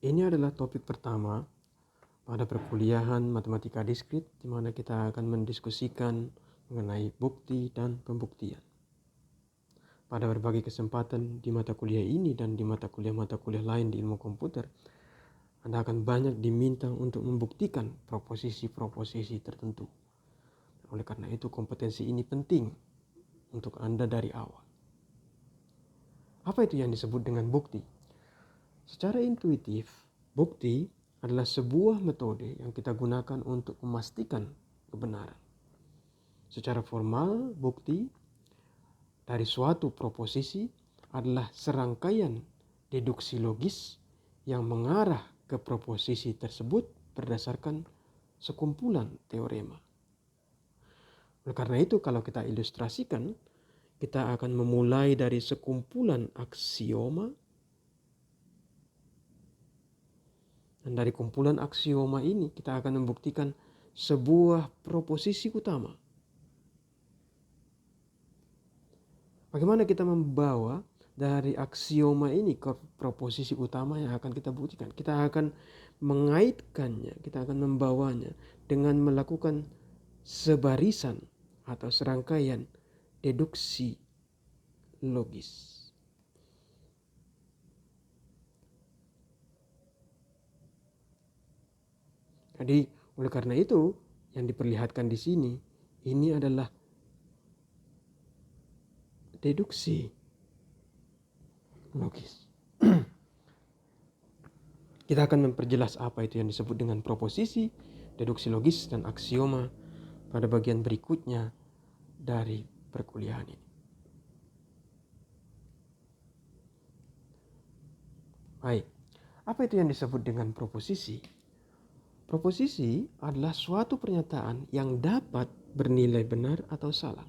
Ini adalah topik pertama pada perkuliahan matematika diskrit, di mana kita akan mendiskusikan mengenai bukti dan pembuktian. Pada berbagai kesempatan di mata kuliah ini dan di mata kuliah lain di ilmu komputer, Anda akan banyak diminta untuk membuktikan proposisi-proposisi tertentu. Oleh karena itu, kompetensi ini penting untuk Anda dari awal. Apa itu yang disebut dengan bukti? Secara intuitif, bukti adalah sebuah metode yang kita gunakan untuk memastikan kebenaran. Secara formal, bukti dari suatu proposisi adalah serangkaian deduksi logis yang mengarah ke proposisi tersebut berdasarkan sekumpulan teorema. Oleh karena itu, kalau kita ilustrasikan, kita akan memulai dari sekumpulan aksioma. Dan dari kumpulan aksioma ini kita akan membuktikan sebuah proposisi utama. Bagaimana kita membawa dari aksioma ini ke proposisi utama yang akan kita buktikan? Kita akan mengaitkannya, kita akan membawanya dengan melakukan sebarisan atau serangkaian deduksi logis. Jadi, oleh karena itu, yang diperlihatkan di sini, ini adalah deduksi logis. Kita akan memperjelas apa itu yang disebut dengan proposisi, deduksi logis, dan aksioma pada bagian berikutnya dari perkuliahan ini. Baik, apa itu yang disebut dengan proposisi? Proposisi adalah suatu pernyataan yang dapat bernilai benar atau salah.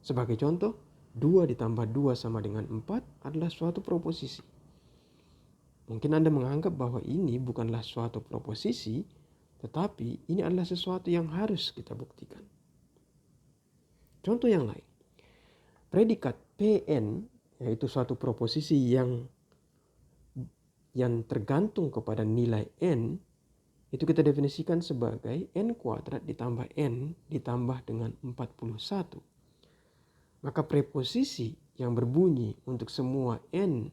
Sebagai contoh, 2 ditambah 2 sama dengan 4 adalah suatu proposisi. Mungkin Anda menganggap bahwa ini bukanlah suatu proposisi, tetapi ini adalah sesuatu yang harus kita buktikan. Contoh yang lain, predikat PN, yaitu suatu proposisi yang tergantung kepada nilai N, itu kita definisikan sebagai N kuadrat ditambah N ditambah dengan 41. Maka preposisi yang berbunyi untuk semua N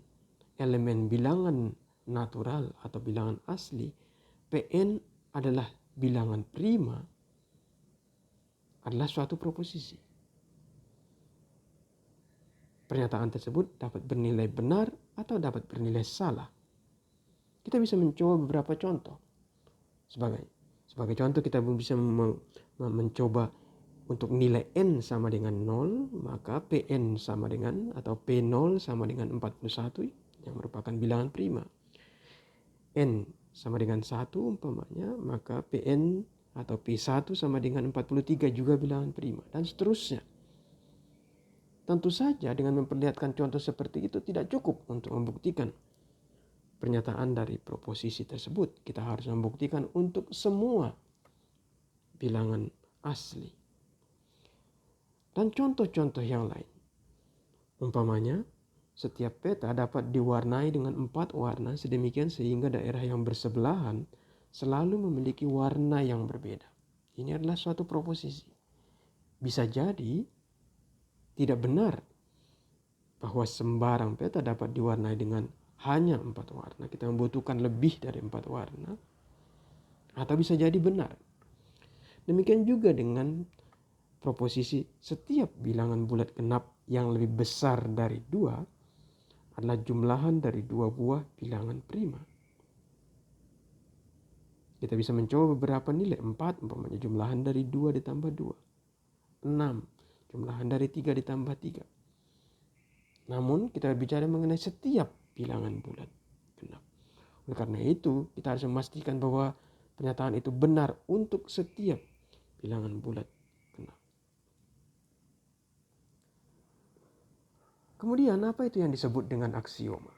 elemen bilangan natural atau bilangan asli, Pn adalah bilangan prima, adalah suatu proposisi. Pernyataan tersebut dapat bernilai benar atau dapat bernilai salah. Kita bisa mencoba beberapa contoh. Sebagai contoh, kita bisa mencoba untuk nilai N sama dengan 0, maka Pn sama dengan atau P0 sama dengan 41 yang merupakan bilangan prima. N sama dengan 1 umpamanya, maka Pn atau P1 sama dengan 43 juga bilangan prima, dan seterusnya. Tentu saja dengan memperlihatkan contoh seperti itu tidak cukup untuk membuktikan pernyataan dari proposisi tersebut. Kita harus membuktikan untuk semua bilangan asli. Dan contoh-contoh yang lain. Umpamanya, setiap peta dapat diwarnai dengan 4 warna sedemikian sehingga daerah yang bersebelahan selalu memiliki warna yang berbeda. Ini adalah suatu proposisi. Bisa jadi tidak benar bahwa sembarang peta dapat diwarnai dengan hanya 4 warna. Kita membutuhkan lebih dari 4 warna. Atau bisa jadi benar. Demikian juga dengan proposisi setiap bilangan bulat genap yang lebih besar dari 2 adalah jumlahan dari 2 buah bilangan prima. Kita bisa mencoba beberapa nilai. 4 umpamanya jumlahan dari 2 ditambah 2. 6 jumlahan dari 3 ditambah 3. Namun kita bicara mengenai setiap bilangan bulat genap. Oleh karena itu, kita harus memastikan bahwa pernyataan itu benar untuk setiap bilangan bulat genap. Kemudian apa itu yang disebut dengan aksioma?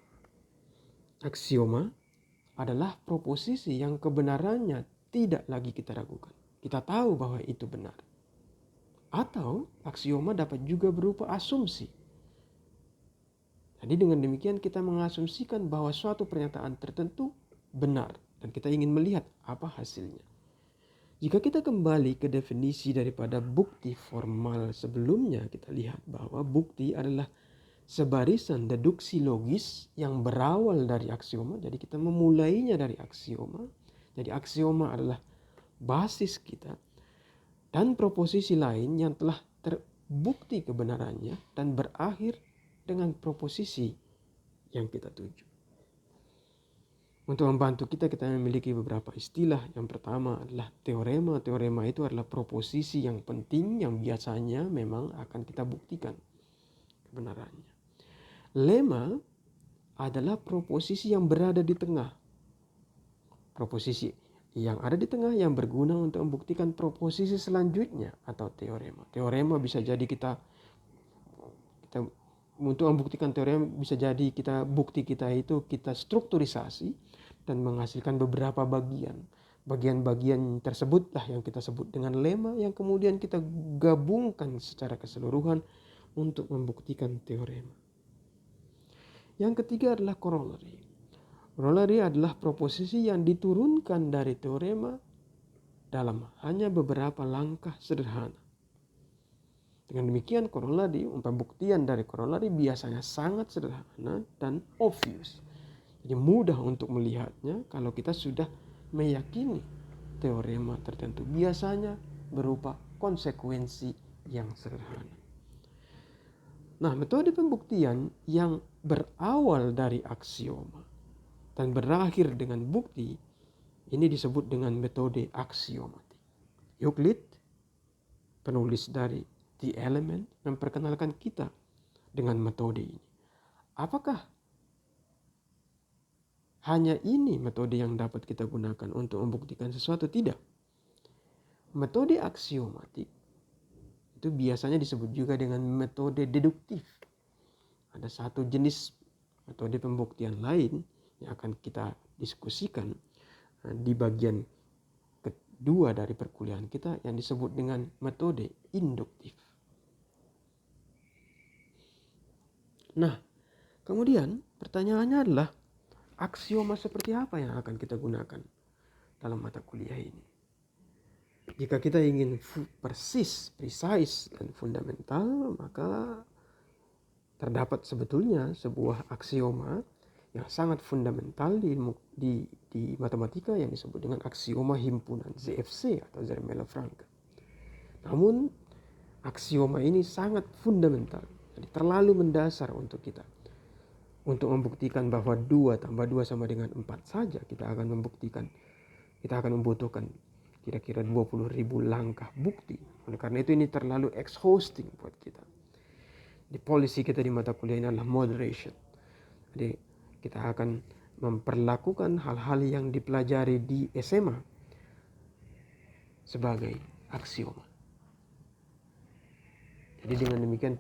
Aksioma adalah proposisi yang kebenarannya tidak lagi kita ragukan. Kita tahu bahwa itu benar. Atau aksioma dapat juga berupa asumsi. Jadi dengan demikian kita mengasumsikan bahwa suatu pernyataan tertentu benar dan kita ingin melihat apa hasilnya. Jika kita kembali ke definisi daripada bukti formal sebelumnya, kita lihat bahwa bukti adalah sebarisan deduksi logis yang berawal dari aksioma. Jadi kita memulainya dari aksioma. Jadi aksioma adalah basis kita. Dan proposisi lain yang telah terbukti kebenarannya dan berakhir dengan proposisi yang kita tuju. Untuk membantu kita memiliki beberapa istilah. Yang pertama adalah teorema. Teorema itu adalah proposisi yang penting yang biasanya memang akan kita buktikan kebenarannya. Lema adalah proposisi yang berada di tengah. Proposisi yang ada di tengah yang berguna untuk membuktikan proposisi selanjutnya atau teorema. Teorema bisa jadi kita untuk membuktikan teorema bisa jadi bukti kita itu kita strukturisasi dan menghasilkan beberapa bagian. Bagian-bagian tersebutlah yang kita sebut dengan lema yang kemudian kita gabungkan secara keseluruhan untuk membuktikan teorema. Yang ketiga adalah corollary. Corollary adalah proposisi yang diturunkan dari teorema dalam hanya beberapa langkah sederhana. Dengan demikian corollary, pembuktian dari corollary biasanya sangat sederhana dan obvious. Jadi mudah untuk melihatnya kalau kita sudah meyakini teorema tertentu. Biasanya berupa konsekuensi yang sederhana. Nah, metode pembuktian yang berawal dari aksioma dan berakhir dengan bukti ini disebut dengan metode aksiomatik. Euclid, penulis dari The Element, memperkenalkan kita dengan metode ini. Apakah hanya ini metode yang dapat kita gunakan untuk membuktikan sesuatu? Tidak. Metode aksiomatik itu biasanya disebut juga dengan metode deduktif. Ada satu jenis metode pembuktian lain yang akan kita diskusikan di bagian kedua dari perkuliahan kita yang disebut dengan metode induktif. Nah, kemudian pertanyaannya adalah aksioma seperti apa yang akan kita gunakan dalam mata kuliah ini? Jika kita ingin persis, precise, dan fundamental, maka terdapat sebetulnya sebuah aksioma yang sangat fundamental di matematika yang disebut dengan aksioma himpunan ZFC atau Zermelo-Franke. Namun aksioma ini sangat fundamental, jadi terlalu mendasar untuk kita. Untuk membuktikan bahwa 2 tambah 2 sama dengan 4 saja kita akan membutuhkan kira-kira 20.000 langkah bukti. Oleh karena itu ini terlalu exhausting buat kita. Di polisi kita di mata kuliah ini adalah moderation. Jadi kita akan memperlakukan hal-hal yang dipelajari di SMA sebagai aksioma. Jadi dengan demikian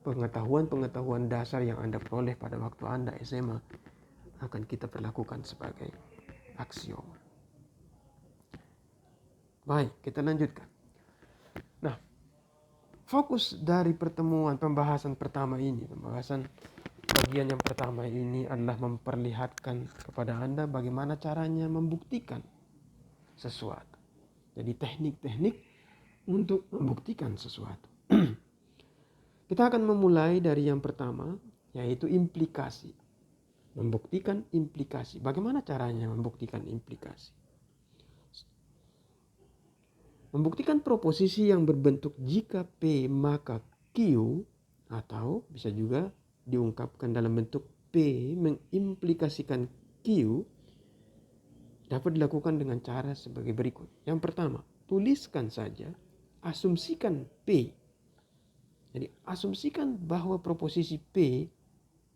pengetahuan dasar yang Anda peroleh pada waktu Anda SMA akan kita perlakukan sebagai aksioma. Baik, kita lanjutkan. Nah, fokus dari pembahasan bagian yang pertama ini adalah memperlihatkan kepada Anda bagaimana caranya membuktikan sesuatu. Jadi teknik-teknik untuk membuktikan sesuatu. Kita akan memulai dari yang pertama, yaitu implikasi. Membuktikan implikasi. Bagaimana caranya membuktikan implikasi? Membuktikan proposisi yang berbentuk jika P maka Q, atau bisa juga diungkapkan dalam bentuk P mengimplikasikan Q, dapat dilakukan dengan cara sebagai berikut. Yang pertama, tuliskan saja, asumsikan P. Jadi asumsikan bahwa proposisi P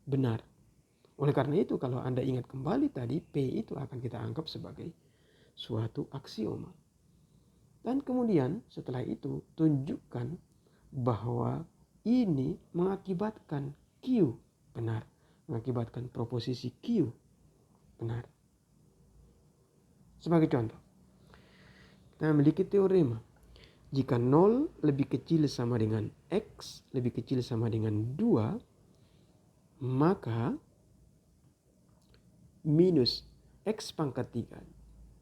benar. Oleh karena itu kalau Anda ingat kembali tadi, P itu akan kita anggap sebagai suatu aksioma. Dan kemudian setelah itu tunjukkan bahwa ini mengakibatkan Q benar. Mengakibatkan proposisi Q benar. Sebagai contoh, kita memiliki teorema. Jika 0 lebih kecil sama dengan X lebih kecil sama dengan 2, maka minus X pangkat 3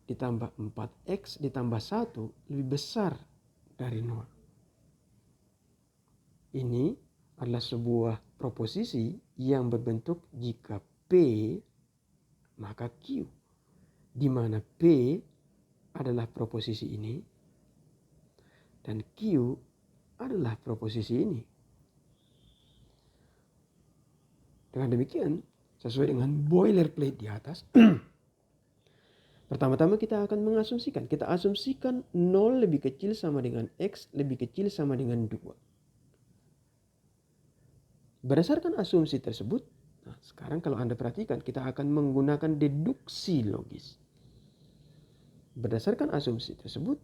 ditambah 4X ditambah 1 lebih besar dari 0. Ini adalah sebuah proposisi yang berbentuk jika P maka Q, di mana P adalah proposisi ini dan Q adalah proposisi ini. Dengan demikian, sesuai dengan boilerplate di atas, pertama-tama kita akan mengasumsikan. Kita asumsikan 0 lebih kecil sama dengan X lebih kecil sama dengan 2. Berdasarkan asumsi tersebut, nah sekarang kalau Anda perhatikan, kita akan menggunakan deduksi logis. Berdasarkan asumsi tersebut,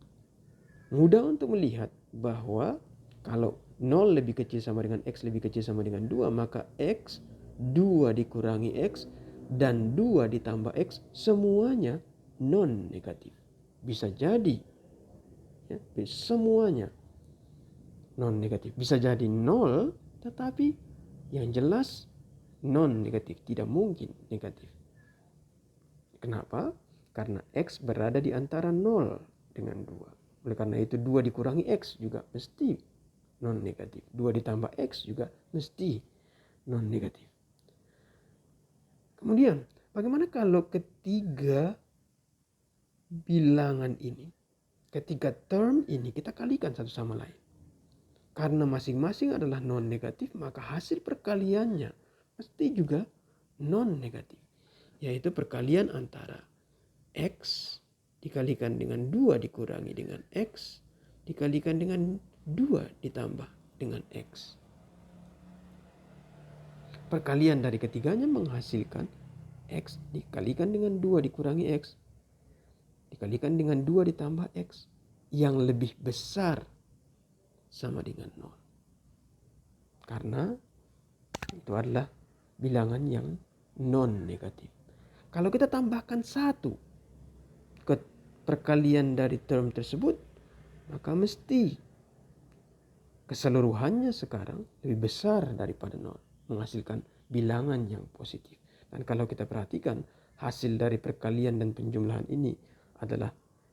mudah untuk melihat bahwa kalau 0 lebih kecil sama dengan X lebih kecil sama dengan 2, maka X 2 dikurangi X dan 2 ditambah X semuanya non negatif. Bisa jadi ya, semuanya non negatif. Bisa jadi 0 tetapi yang jelas non negatif, tidak mungkin negatif. Kenapa? Karena X berada di antara 0 dengan 2. Oleh karena itu 2 dikurangi X juga mesti non negatif. 2 ditambah X juga mesti non negatif. Kemudian, bagaimana kalau ketiga bilangan ini, ketiga term ini kita kalikan satu sama lain? Karena masing-masing adalah non negatif, maka hasil perkaliannya mesti juga non negatif. Yaitu perkalian antara X dikalikan dengan 2 dikurangi dengan X dikalikan dengan 2 ditambah dengan X. Perkalian dari ketiganya menghasilkan X dikalikan dengan 2 dikurangi X dikalikan dengan 2 ditambah X yang lebih besar sama dengan 0. Karena itu adalah bilangan yang non negatif. Kalau kita tambahkan 1 ke perkalian dari term tersebut, maka mesti keseluruhannya sekarang lebih besar daripada 0, menghasilkan bilangan yang positif. Dan kalau kita perhatikan, hasil dari perkalian dan penjumlahan ini adalah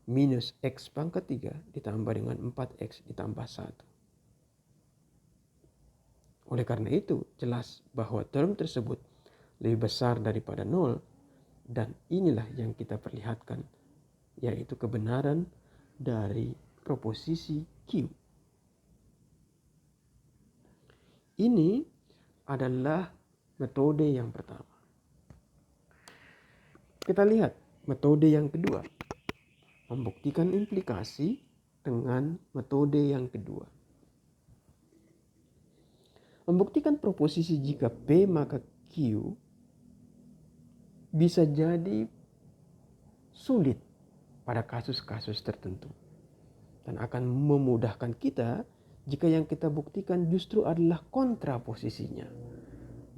minus X pangkat 3 ditambah dengan 4X ditambah 1. Oleh karena itu, jelas bahwa term tersebut lebih besar daripada 0, dan inilah yang kita perlihatkan, yaitu kebenaran dari proposisi Q. Ini adalah metode yang pertama. Kita lihat metode yang kedua. Membuktikan implikasi dengan metode yang kedua. Membuktikan proposisi jika P maka Q bisa jadi sulit pada kasus-kasus tertentu. Dan akan memudahkan kita jika yang kita buktikan justru adalah kontraposisinya.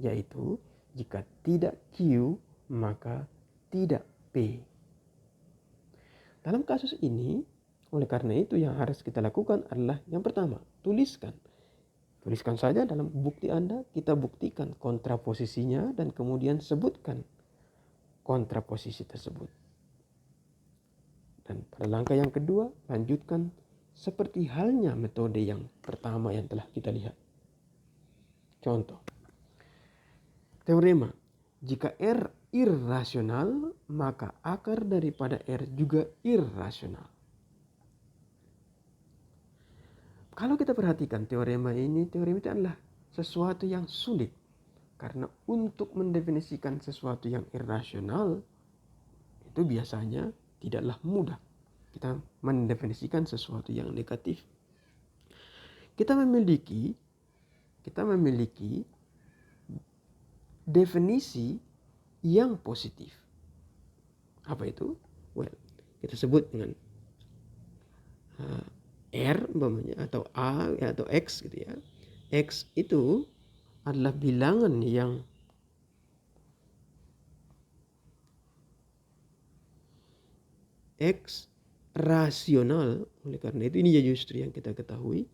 Yaitu jika tidak Q maka tidak P. Dalam kasus ini, oleh karena itu yang harus kita lakukan adalah yang pertama, tuliskan. Tuliskan saja dalam bukti Anda, kita buktikan kontraposisinya dan kemudian sebutkan kontraposisi tersebut. Dan pada langkah yang kedua, lanjutkan seperti halnya metode yang pertama yang telah kita lihat. Contoh, teorema, jika R irrasional, maka akar daripada R juga irrasional. Kalau kita perhatikan teorema ini adalah sesuatu yang sulit. Karena untuk mendefinisikan sesuatu yang irrasional, itu biasanya tidaklah mudah. Kita mendefinisikan sesuatu yang negatif. Kita memiliki definisi yang positif. Apa itu? Well, kita sebut dengan R umpamanya atau A atau X gitu ya. X itu adalah bilangan yang X rasional. Oleh karena itu ini justru yang kita ketahui.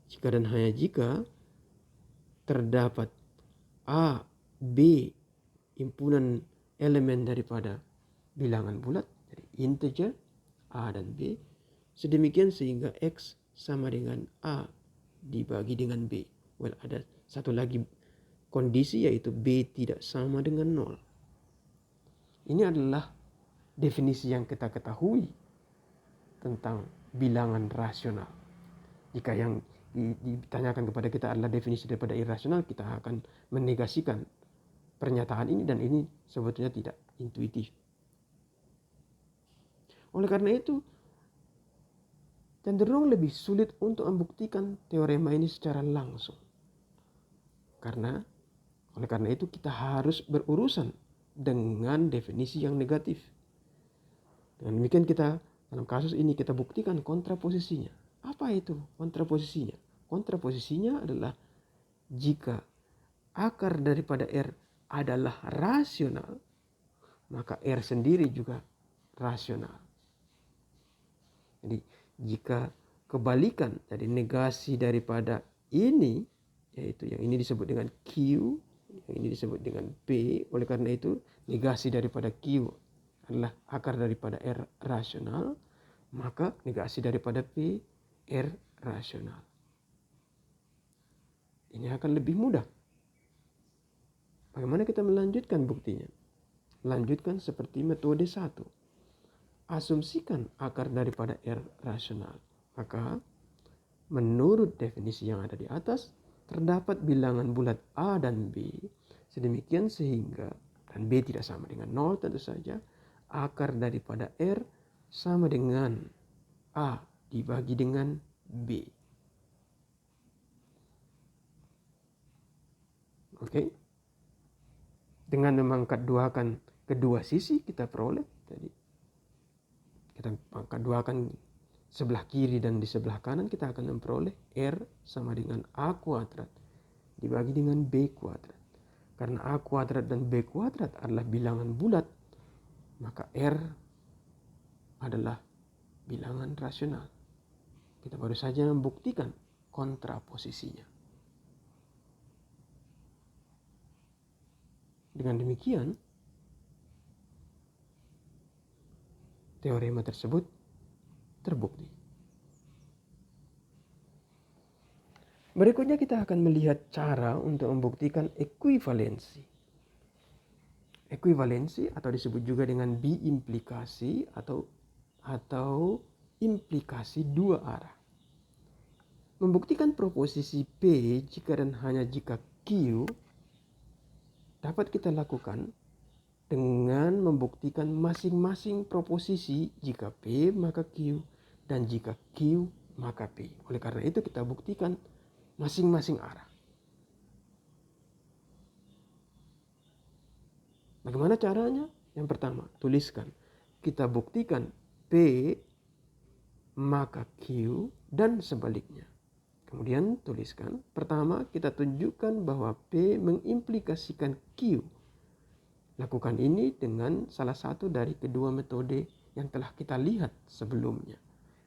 Jika dan hanya jika terdapat A B himpunan elemen daripada bilangan bulat, jadi integer A dan B, sedemikian sehingga X sama dengan A dibagi dengan B. Well, ada satu lagi kondisi, yaitu B tidak sama dengan 0. Ini adalah definisi yang kita ketahui tentang bilangan rasional. Jika yang ditanyakan kepada kita adalah definisi daripada irasional, kita akan menegasikan pernyataan ini, dan ini sebetulnya tidak intuitif. Oleh karena itu, cenderung lebih sulit untuk membuktikan teorema ini secara langsung. Oleh karena itu kita harus berurusan dengan definisi yang negatif. Dengan demikian kita dalam kasus ini kita buktikan kontraposisinya. Apa itu kontraposisinya? Kontraposisinya adalah jika akar daripada R adalah rasional, maka R sendiri juga rasional. Jadi jika kebalikan, jadi negasi daripada ini, yaitu yang ini disebut dengan Q, yang ini disebut dengan P. Oleh karena itu negasi daripada Q adalah akar daripada R rasional, maka negasi daripada P R rasional. Ini akan lebih mudah. Bagaimana kita melanjutkan buktinya? Lanjutkan seperti metode 1. Asumsikan akar daripada R rasional. Maka menurut definisi yang ada di atas, terdapat bilangan bulat A dan B sedemikian sehingga, dan B tidak sama dengan 0 tentu saja, akar daripada R sama dengan A dibagi dengan B. Oke. Dengan memangkat duakan kedua sisi kita peroleh tadi. Kita angkat duakan sebelah kiri dan di sebelah kanan, kita akan memperoleh R sama dengan A kuadrat dibagi dengan B kuadrat. Karena A kuadrat dan B kuadrat adalah bilangan bulat, maka R adalah bilangan rasional. Kita baru saja membuktikan kontraposisinya. Dengan demikian, teorema tersebut terbukti. Berikutnya kita akan melihat cara untuk membuktikan ekuivalensi. Ekuivalensi atau disebut juga dengan biimplikasi atau implikasi dua arah. Membuktikan proposisi P jika dan hanya jika Q dapat kita lakukan dengan membuktikan masing-masing proposisi jika P maka Q dan jika Q maka P. Oleh karena itu kita buktikan masing-masing arah. Bagaimana caranya? Yang pertama, tuliskan. Kita buktikan P maka Q dan sebaliknya. Kemudian tuliskan. Pertama, kita tunjukkan bahwa P mengimplikasikan Q. Lakukan ini dengan salah satu dari kedua metode yang telah kita lihat sebelumnya.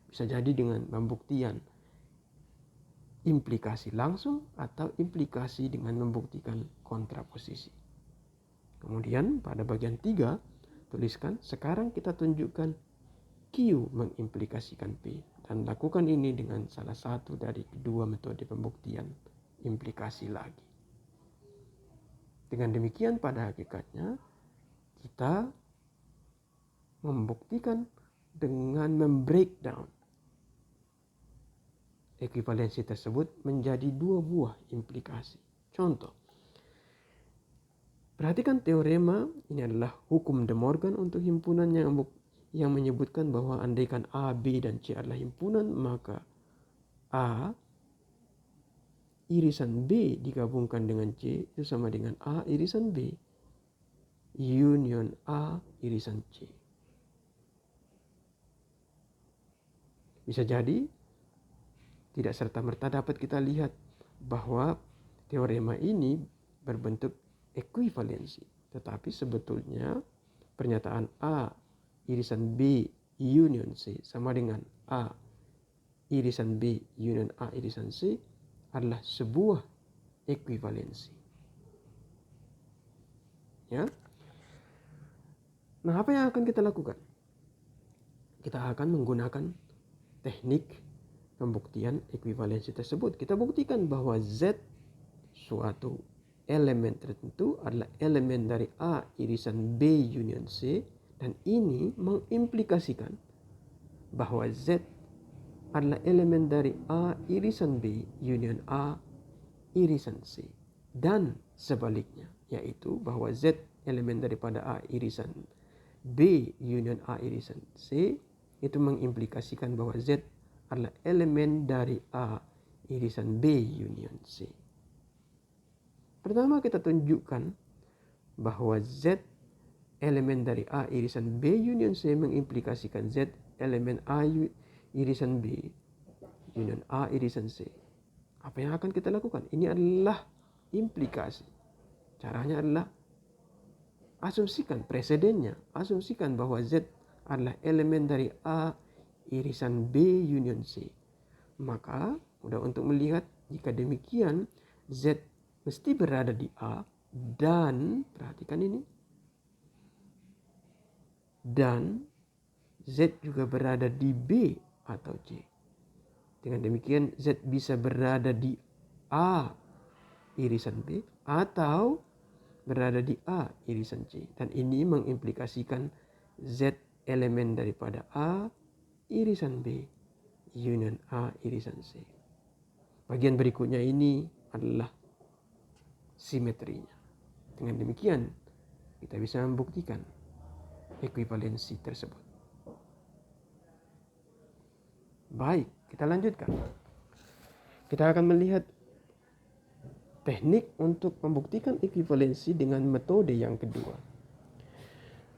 Bisa jadi dengan pembuktian implikasi langsung atau implikasi dengan membuktikan kontraposisi. Kemudian pada bagian 3, tuliskan sekarang kita tunjukkan Q mengimplikasikan P. Dan lakukan ini dengan salah satu dari kedua metode pembuktian implikasi lagi. Dengan demikian pada hakikatnya kita membuktikan dengan membreakdown ekuivalensi tersebut menjadi dua buah implikasi. Contoh, perhatikan teorema ini adalah hukum De Morgan untuk himpunan yang menyebutkan bahwa andaikan A, B, dan C adalah himpunan, maka A irisan B digabungkan dengan C itu sama dengan A irisan B union A irisan C. Bisa jadi tidak serta-merta dapat kita lihat bahwa teorema ini berbentuk ekuivalensi. Tetapi sebetulnya pernyataan A irisan B union C sama dengan A irisan B union A irisan C adalah sebuah ekuivalensi. Ya. Nah, apa yang akan kita lakukan? Kita akan menggunakan teknik pembuktian ekuivalensi tersebut. Kita buktikan bahwa Z suatu elemen tertentu adalah elemen dari A irisan B union C, dan ini mengimplikasikan bahwa Z adalah elemen dari A irisan B union A irisan C, dan sebaliknya, yaitu bahwa Z elemen daripada A irisan B union A irisan C itu mengimplikasikan bahwa Z adalah elemen dari A irisan B union C. Pertama, kita tunjukkan bahwa Z elemen dari A irisan B union C mengimplikasikan Z elemen A irisan B union A irisan C. Apa yang akan kita lakukan? Ini adalah implikasi. Caranya adalah asumsikan presidennya. Asumsikan bahwa Z adalah elemen dari A irisan B union C. Maka mudah untuk melihat jika demikian Z mesti berada di A, dan perhatikan ini, dan Z juga berada di B atau C. Dengan demikian Z bisa berada di A irisan B atau berada di A irisan C. Dan ini mengimplikasikan Z elemen daripada A irisan B union A irisan C. Bagian berikutnya ini adalah simetrinya. Dengan demikian kita bisa membuktikan ekuivalensi tersebut. Baik, kita lanjutkan. Kita akan melihat teknik untuk membuktikan ekuivalensi dengan metode yang kedua.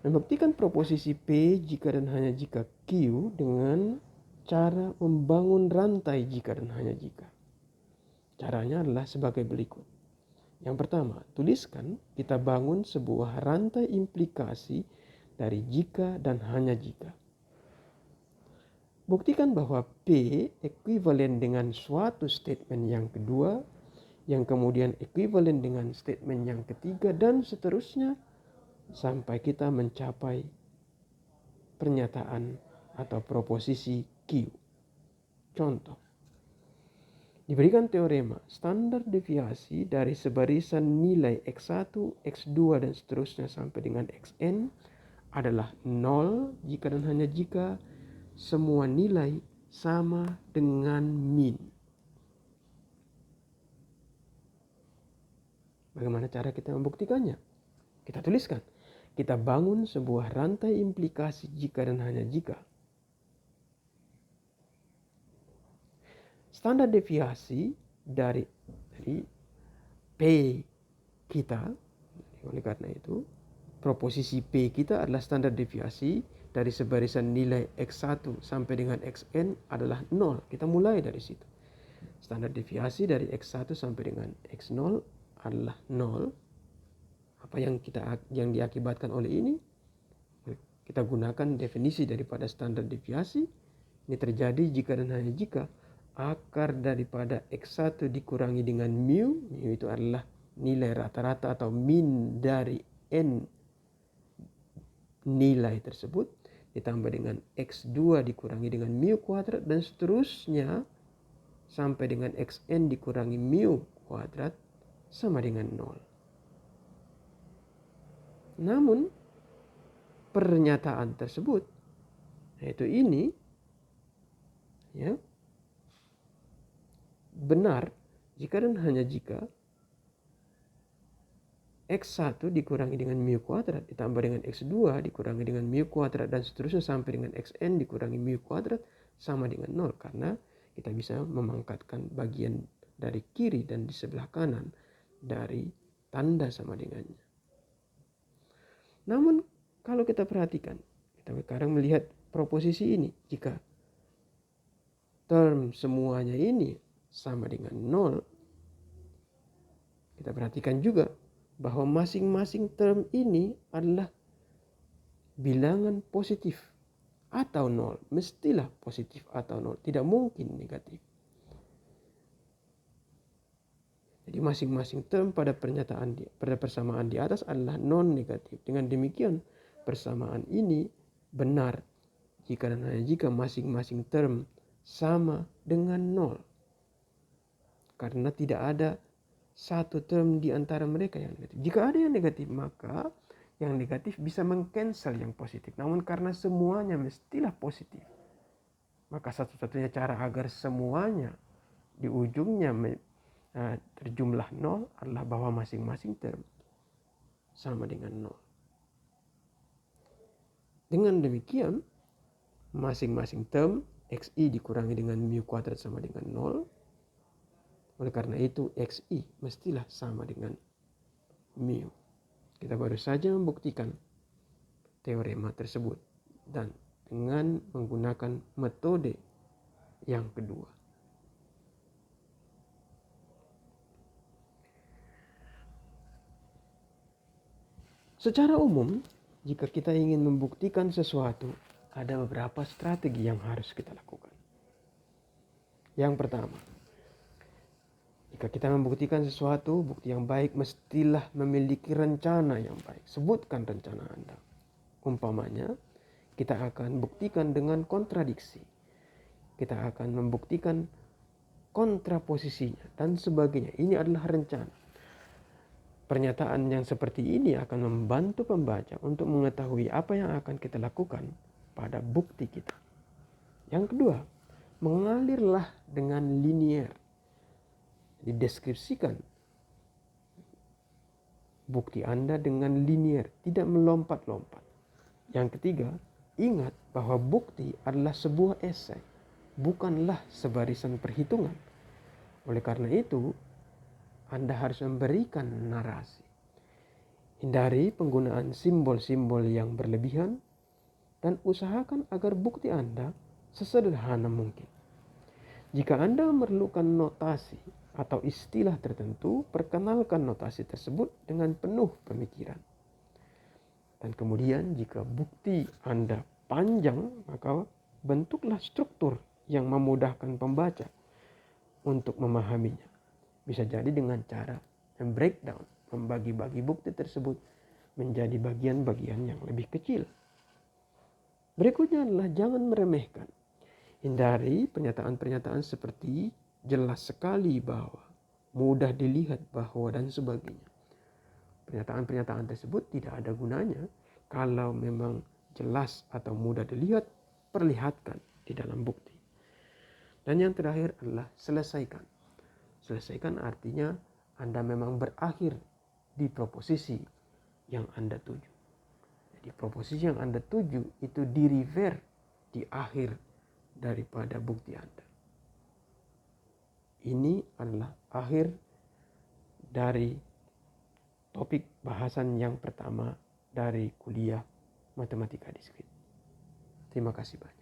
Membuktikan proposisi P jika dan hanya jika Q dengan cara membangun rantai jika dan hanya jika. Caranya adalah sebagai berikut. Yang pertama, tuliskan kita bangun sebuah rantai implikasi dari jika dan hanya jika. Buktikan bahwa P ekuivalen dengan suatu statement yang kedua, yang kemudian ekuivalen dengan statement yang ketiga, dan seterusnya sampai kita mencapai pernyataan atau proposisi Q. Contoh, diberikan teorema standar deviasi dari sebarisan nilai X1, X2 dan seterusnya sampai dengan Xn adalah 0 jika dan hanya jika semua nilai sama dengan min. Bagaimana cara kita membuktikannya? Kita tuliskan. Kita bangun sebuah rantai implikasi jika dan hanya jika. Standar deviasi dari P kita, oleh karena itu, proposisi P kita adalah standar deviasi dari sebarisan nilai X1 sampai dengan Xn adalah 0. Kita mulai dari situ. Standar deviasi dari X1 sampai dengan X0 adalah 0. Apa yang diakibatkan oleh ini? Kita gunakan definisi daripada standar deviasi. Ini terjadi jika dan hanya jika akar daripada X1 dikurangi dengan mu. Mu itu adalah nilai rata-rata atau min dari n nilai tersebut, ditambah dengan X2 dikurangi dengan mu kuadrat, dan seterusnya sampai dengan Xn dikurangi mu kuadrat sama dengan 0. Namun pernyataan tersebut, yaitu ini, ya, benar jika dan hanya jika X1 dikurangi dengan mu kuadrat ditambah dengan X2 dikurangi dengan mu kuadrat dan seterusnya sampai dengan Xn dikurangi mu kuadrat sama dengan 0. Karena kita bisa memangkatkan bagian dari kiri dan di sebelah kanan dari tanda sama dengannya. Namun kalau kita perhatikan, kita sekarang melihat proposisi ini. Jika term semuanya ini sama dengan 0, kita perhatikan juga bahwa masing-masing term ini adalah bilangan positif atau 0. Mestilah positif atau 0, tidak mungkin negatif. Jadi masing-masing term pada pada persamaan di atas adalah non negatif. Dengan demikian persamaan ini benar jika dan hanya jika masing-masing term sama dengan nol. Karena tidak ada satu term di antara mereka yang negatif. Jika ada yang negatif, maka yang negatif bisa mengcancel yang positif. Namun karena semuanya mestilah positif, maka satu-satunya cara agar semuanya di ujungnya terjumlah nol adalah bahwa masing-masing term sama dengan nol. Dengan demikian, masing-masing term xi dikurangi dengan mu kuadrat sama dengan nol. Oleh karena itu xi mestilah sama dengan mu. Kita baru saja membuktikan teorema tersebut dan dengan menggunakan metode yang kedua. Secara umum, jika kita ingin membuktikan sesuatu, ada beberapa strategi yang harus kita lakukan. Yang pertama, jika kita membuktikan sesuatu, bukti yang baik mestilah memiliki rencana yang baik. Sebutkan rencana Anda. Umpamanya, kita akan buktikan dengan kontradiksi. Kita akan membuktikan kontraposisinya dan sebagainya. Ini adalah rencana. Pernyataan yang seperti ini akan membantu pembaca untuk mengetahui apa yang akan kita lakukan pada bukti kita. Yang kedua, mengalirlah dengan linier. Dideskripsikan bukti Anda dengan linier, tidak melompat-lompat. Yang ketiga, ingat bahwa bukti adalah sebuah esai, bukanlah sebarisan perhitungan. Oleh karena itu, Anda harus memberikan narasi. Hindari penggunaan simbol-simbol yang berlebihan dan usahakan agar bukti Anda sesederhana mungkin. Jika Anda memerlukan notasi atau istilah tertentu, perkenalkan notasi tersebut dengan penuh pemikiran. Dan kemudian jika bukti Anda panjang, maka bentuklah struktur yang memudahkan pembaca untuk memahaminya. Bisa jadi dengan cara breakdown, membagi-bagi bukti tersebut menjadi bagian-bagian yang lebih kecil. Berikutnya adalah jangan meremehkan. Hindari pernyataan-pernyataan seperti jelas sekali bahwa, mudah dilihat bahwa, dan sebagainya. Pernyataan-pernyataan tersebut tidak ada gunanya. Kalau memang jelas atau mudah dilihat, perlihatkan di dalam bukti. Dan yang terakhir adalah selesaikan. Selesaikan artinya Anda memang berakhir di proposisi yang Anda tuju. Jadi proposisi yang Anda tuju itu diriver di akhir daripada bukti Anda. Ini adalah akhir dari topik bahasan yang pertama dari kuliah Matematika Diskrit. Terima kasih banyak.